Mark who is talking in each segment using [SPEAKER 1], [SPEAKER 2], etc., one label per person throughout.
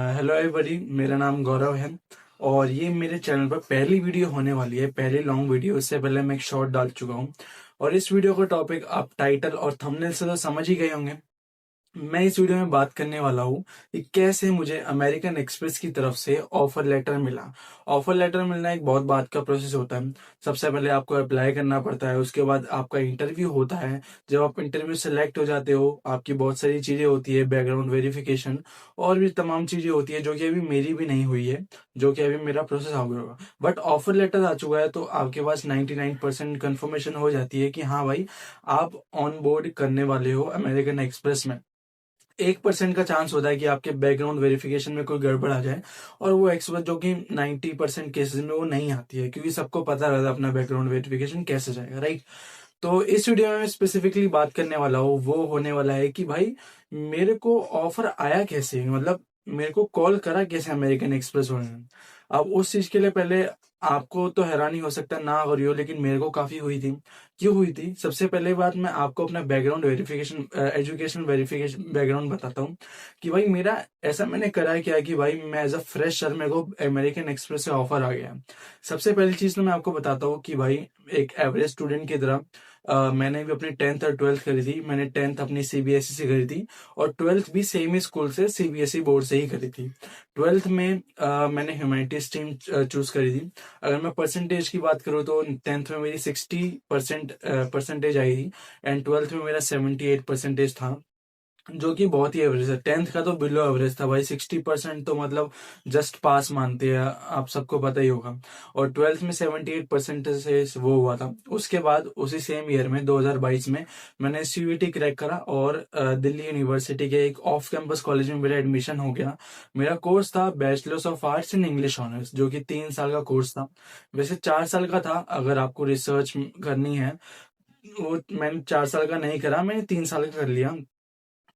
[SPEAKER 1] Hello everybody, मेरा नाम गौरव है और ये मेरे चैनल पर पहली वीडियो होने वाली है। पहली लॉन्ग वीडियो, इससे पहले मैं एक शॉर्ट डाल चुका हूँ और इस वीडियो का टॉपिक आप टाइटल और थंबनेल से तो समझ ही गए होंगे। मैं इस वीडियो में बात करने वाला हूँ कि कैसे मुझे अमेरिकन एक्सप्रेस की तरफ से ऑफर लेटर मिला। ऑफर लेटर मिलना एक बहुत बात का प्रोसेस होता है। सबसे पहले आपको अप्लाई करना पड़ता है, उसके बाद आपका इंटरव्यू होता है। जब आप इंटरव्यू सेलेक्ट हो जाते हो, आपकी बहुत सारी चीजें होती है, बैकग्राउंड वेरिफिकेशन और भी तमाम चीजें होती है, जो कि अभी मेरी भी नहीं हुई है, जो कि अभी मेरा प्रोसेस हो गया होगा। बट ऑफर लेटर आ चुका है तो आपके पास 99% कंफर्मेशन हो जाती है कि हाँ भाई, आप ऑन बोर्ड करने वाले हो अमेरिकन एक्सप्रेस में। 1% का चांस होता है कि आपके बैकग्राउंड वेरिफिकेशन में कोई गड़बड़ आ जाए, और वो एक्सपर्ट जो कि 90% केसेस में वो नहीं आती है, क्योंकि सबको पता रहता है अपना बैकग्राउंड वेरिफिकेशन कैसे जाएगा, राइट। तो इस वीडियो में मैं स्पेसिफिकली बात करने वाला हूँ, वो होने वाला है कि भाई मेरे को ऑफर आया कैसे, मतलब मेरे को कॉल करा कैसे अमेरिकन एक्सप्रेस वाले ने। अब उस चीज के लिए पहले आपको तो हैरानी हो सकता है ना हो रही हो, लेकिन मेरे को काफी हुई थी। क्यों हुई थी? सबसे पहले बात, मैं आपको अपना background verification, education verification background बताता हूँ कि भाई मेरा ऐसा मैंने करा है क्या है कि भाई मैं एज अ फ्रेशर मेरे को अमेरिकन एक्सप्रेस से ऑफर आ गया। सबसे पहली चीज तो मैं आपको बताता हूँ कि भाई एक एवरेज स्टूडेंट की तरह मैंने भी अपनी 10th और 12th करी थी। मैंने 10th अपनी सीबीएसई से करी थी और 12th भी सेम ही स्कूल से सीबीएसई बोर्ड से ही करी थी। 12th में मैंने ह्यूमैनिटीज स्ट्रीम चूज करी थी। अगर मैं परसेंटेज की बात करूँ तो 10th में मेरी 60% परसेंटेज आई थी एंड 12th में मेरा 78% था, जो कि बहुत ही एवरेज है। 10th का तो बिलो एवरेज था भाई। 60% तो मतलब जस्ट पास मानते हैं, आप सबको पता ही होगा। और 12th में 78% से वो हुआ था। उसके बाद उसी सेम ईयर में 2022 में मैंने सीयूईटी क्रैक करा और दिल्ली यूनिवर्सिटी के एक ऑफ कैंपस कॉलेज में मेरा एडमिशन हो गया। मेरा कोर्स था bachelors of arts in English honours, जो कि 3 साल का कोर्स था। वैसे 4 साल का था अगर आपको रिसर्च करनी है। वो मैंने 4 साल का नहीं करा, मैंने 3 साल का कर लिया।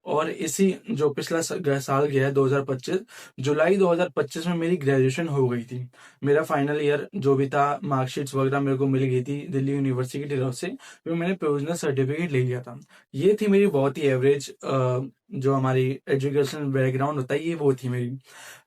[SPEAKER 1] और इसी जो पिछला साल गया है 2025, जुलाई 2025 में मेरी ग्रेजुएशन हो गई थी। मेरा फाइनल ईयर जो भी था, मार्कशीट्स वगैरह मेरे को मिल गई थी दिल्ली यूनिवर्सिटी की तरफ से। फिर मैंने प्रोविजनल सर्टिफिकेट ले लिया था। ये थी मेरी बहुत ही एवरेज, जो हमारी एजुकेशन बैकग्राउंड होता है, ये वो थी मेरी।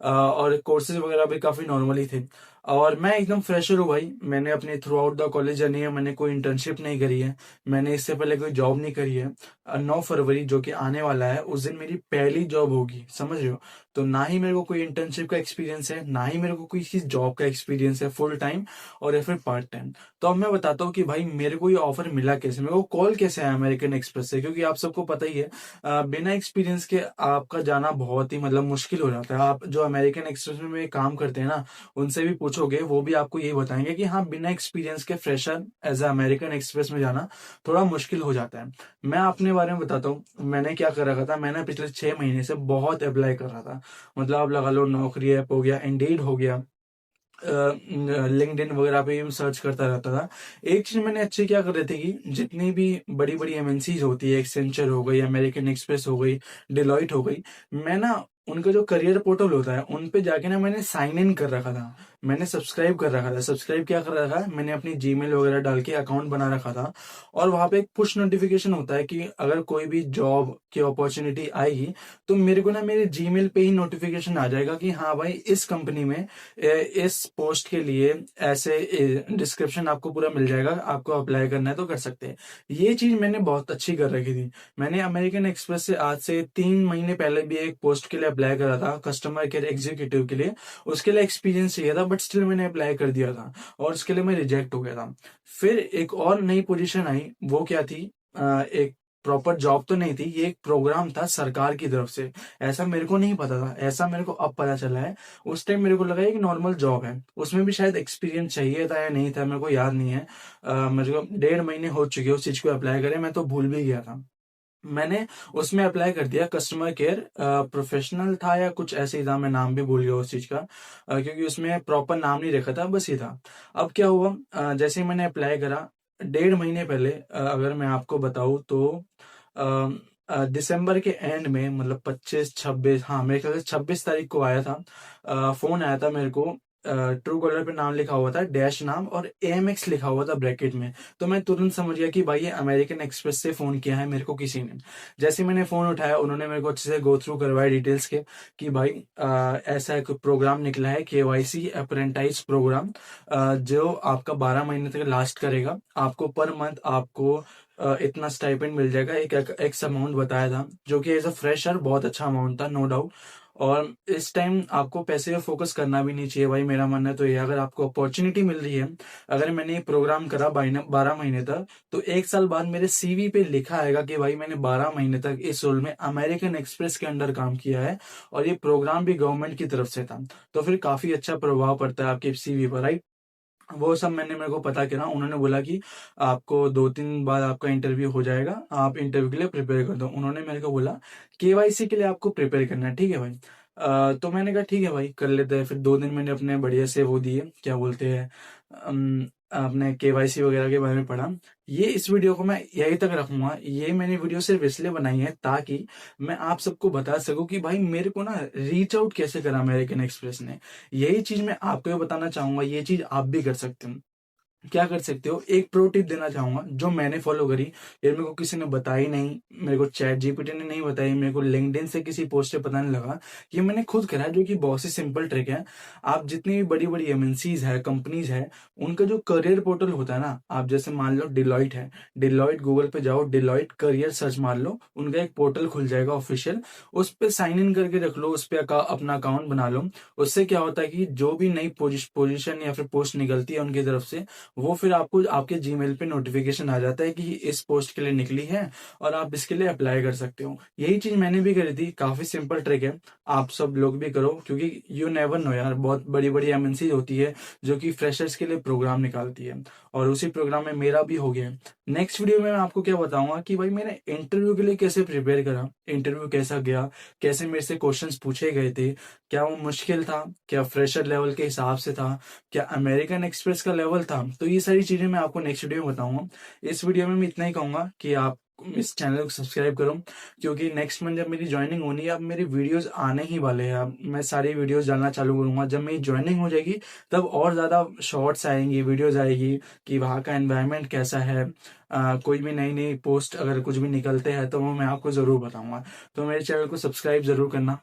[SPEAKER 1] और कोर्सेज वगैरह भी काफी नॉर्मली थे। और मैं एकदम फ्रेशर हूँ भाई। मैंने अपने through out the college journey है, मैंने कोई इंटर्नशिप नहीं करी है, मैंने इससे पहले कोई जॉब नहीं करी है। 9 फरवरी जो कि आने वाला है, उस दिन मेरी पहली जॉब होगी, समझ रहे हो। तो ना ही मेरे को कोई इंटर्नशिप का एक्सपीरियंस है, ना ही मेरे को कोई चीज जॉब का एक्सपीरियंस है फुल टाइम और या फिर पार्ट टाइम। तो अब मैं बताता हूँ कि भाई मेरे को ये ऑफर मिला कैसे, मेरे को कॉल कैसे आया अमेरिकन एक्सप्रेस से। क्योंकि आप सबको पता ही है, बिना एक्सपीरियंस के आपका जाना बहुत ही मतलब मुश्किल हो जाता है। आप जो अमेरिकन एक्सप्रेस में काम करते हैं ना, उनसे भी पूछोगे, वो भी आपको यही बताएंगे कि हाँ, बिना एक्सपीरियंस के fresher as a American Express में जाना थोड़ा मुश्किल हो जाता है। मैं अपने बारे में बताता हूँ, मैंने क्या कर रखा था। मैंने पिछले 6 महीने से बहुत अप्लाई कर रहा था। मतलब आप लगा लो, नौकरी ऐप हो गया, इंडीड हो गया, लिंक्डइन वगैरह पे भी सर्च करता रहता था। एक चीज मैंने अच्छी क्या कर रही थी कि जितनी भी बड़ी बड़ी एमएनसीज होती है, एक्सेंचर हो गई, अमेरिकन एक्सप्रेस हो गई, डिलॉइट हो गई, मैं ना उनका जो करियर पोर्टल होता है उन पे जाके ना मैंने साइन इन कर रखा था। मैंने सब्सक्राइब कर रखा था। सब्सक्राइब क्या कर रखा है, मैंने अपनी जीमेल वगैरह डाल के अकाउंट बना रखा था। और वहां पे एक पुश नोटिफिकेशन होता है कि अगर कोई भी जॉब की अपॉर्चुनिटी आएगी तो मेरे को ना मेरे जीमेल पे ही नोटिफिकेशन आ जाएगा कि हाँ भाई, इस कंपनी में इस पोस्ट के लिए ऐसे डिस्क्रिप्शन आपको पूरा मिल जाएगा, आपको अप्लाई करना है तो कर सकते हैं। ये चीज मैंने बहुत अच्छी कर रखी थी। मैंने अमेरिकन एक्सप्रेस से आज से 3 महीने पहले भी एक पोस्ट के लिए अप्लाई करा था, कस्टमर केयर एग्जीक्यूटिव के लिए। उसके लिए एक्सपीरियंस चाहिए था, बट स्टिल मैंने अप्लाई कर दिया था और उसके लिए मैं रिजेक्ट हो गया था। फिर एक और नई पोजीशन आई, वो क्या थी, एक प्रॉपर जॉब तो नहीं थी, ये एक प्रोग्राम था सरकार की तरफ से। ऐसा मेरे को नहीं पता था, ऐसा मेरे को अब पता चला है। उस टाइम मेरे को लगा एक नॉर्मल जॉब है, उसमें भी शायद एक्सपीरियंस चाहिए था या नहीं था, मेरे को याद नहीं है। मेरे को 1.5 महीने हो चुके उस चीज को अप्लाई करे, मैं तो भूल भी गया था। मैंने उसमें अप्लाई कर दिया, कस्टमर केयर प्रोफेशनल था या कुछ ऐसे ही था, मैं नाम भी भूल गया उस चीज का, क्योंकि उसमें प्रॉपर नाम नहीं रखा था, बस ये था। अब क्या हुआ, जैसे ही मैंने अप्लाई करा, 1.5 महीने पहले, अगर मैं आपको बताऊं तो दिसंबर के एंड में, मतलब 25 26, हाँ मेरे ख्याल से 26 तारीख को आया था, फोन आया था मेरे को ट्रू कॉलर पे नाम लिखा हुआ था, डैश नाम, और AMX लिखा हुआ था ब्रैकेट में। तो मैं तुरंत समझ गया कि भाई ये अमेरिकन एक्सप्रेस से फोन किया है मेरे को किसी ने। जैसे ही मैंने फोन उठाया, उन्होंने मेरे को अच्छे से गो थ्रू करवाया डिटेल्स के कि भाई ऐसा एक प्रोग्राम निकला है, KYC अप्रेंटाइज प्रोग्राम, जो आपका 12 महीने तक लास्ट करेगा। आपको पर मंथ आपको इतना स्टाइपेंड मिल जाएगा। एक अमाउंट बताया था, जो कि एज अ फ्रेशर बहुत अच्छा अमाउंट था, नो डाउट। और इस टाइम आपको पैसे पे फोकस करना भी नहीं चाहिए भाई, मेरा मानना है तो ये, अगर आपको अपॉर्चुनिटी मिल रही है, अगर मैंने ये प्रोग्राम करा 12 महीने तक, तो 1 साल बाद मेरे CV पे लिखा आएगा कि भाई मैंने 12 महीने तक इस रोल में अमेरिकन एक्सप्रेस के अंडर काम किया है, और ये प्रोग्राम भी गवर्नमेंट की तरफ से था। तो फिर काफी अच्छा प्रभाव पड़ता है आपके CV पर, राइट। वो सब मैंने मेरे को पता करा। उन्होंने बोला कि आपको 2-3 बार आपका इंटरव्यू हो जाएगा, आप इंटरव्यू के लिए प्रिपेयर कर दो। उन्होंने मेरे को बोला KYC के लिए आपको प्रिपेयर करना है, ठीक है भाई। तो मैंने कहा ठीक है भाई, कर लेते हैं। फिर 2 दिन मैंने अपने बढ़िया से वो दिए, क्या बोलते हैं, अपने KYC वगैरह के बारे में पढ़ा। ये इस वीडियो को मैं यही तक रखूंगा। ये मैंने वीडियो सिर्फ इसलिए बनाई है ताकि मैं आप सबको बता सकूं कि भाई मेरे को ना रीच आउट कैसे करा अमेरिकन एक्सप्रेस ने। यही चीज मैं आपको भी बताना चाहूंगा, ये चीज आप भी कर सकते हो। क्या कर सकते हो, एक प्रो टिप देना चाहूंगा जो मैंने फॉलो करी। ये मेरे को किसी ने बताई नहीं, मेरे को चैट GPT ने नहीं बताई, मेरे को लिंक्डइन से किसी पोस्ट से पता नहीं लगा। ये मैंने खुद करा है, जो कि बहुत ही सिंपल ट्रिक है। आप जितनी भी बड़ी बड़ी MNCs है, कंपनीज है, उनका जो करियर पोर्टल होता है ना, आप जैसे मान लो डिलॉइट है, डिलॉइट गूगल पे जाओ, डिलॉइट करियर सर्च मार लो, उनका एक पोर्टल खुल जाएगा ऑफिशियल। उस पर साइन इन करके रख लो, उस पर अपना अकाउंट बना लो। उससे क्या होता है कि जो भी नई पोजीशन या फिर पोस्ट निकलती है उनकी तरफ से, वो फिर आपको आपके जीमेल पे नोटिफिकेशन आ जाता है कि इस पोस्ट के लिए निकली है और आप इसके लिए अप्लाई कर सकते हो। यही चीज मैंने भी करी थी, काफी सिंपल ट्रिक है, आप सब लोग भी करो, क्योंकि यू नेवर नो यार, बहुत बड़ी बड़ी MNC होती है जो कि फ्रेशर्स के लिए प्रोग्राम निकालती है, और उसी प्रोग्राम में मेरा भी हो गया। नेक्स्ट वीडियो में मैं आपको क्या बताऊंगा कि भाई मैंने इंटरव्यू के लिए कैसे प्रिपेयर करा, इंटरव्यू कैसा गया, कैसे मेरे से क्वेश्चंस पूछे गए थे, क्या वो मुश्किल था, क्या फ्रेशर लेवल के हिसाब से था, क्या अमेरिकन एक्सप्रेस का लेवल था। तो ये सारी चीजें मैं आपको नेक्स्ट वीडियो में बताऊंगा। इस वीडियो में मैं इतना ही कहूंगा कि आप इस चैनल को सब्सक्राइब करो, क्योंकि नेक्स्ट मंथ जब मेरी ज्वाइनिंग होनी है, अब मेरे वीडियोस आने ही वाले हैं। अब मैं सारी वीडियोस डालना चालू करूंगा, जब मेरी ज्वाइनिंग हो जाएगी तब और ज्यादा शॉर्ट्स आएंगी, वीडियोस आएगी कि वहाँ का एनवायरनमेंट कैसा है। कोई भी नई नई पोस्ट अगर कुछ भी निकलते हैं तो वो मैं आपको जरूर बताऊंगा। तो मेरे चैनल को सब्सक्राइब जरूर करना।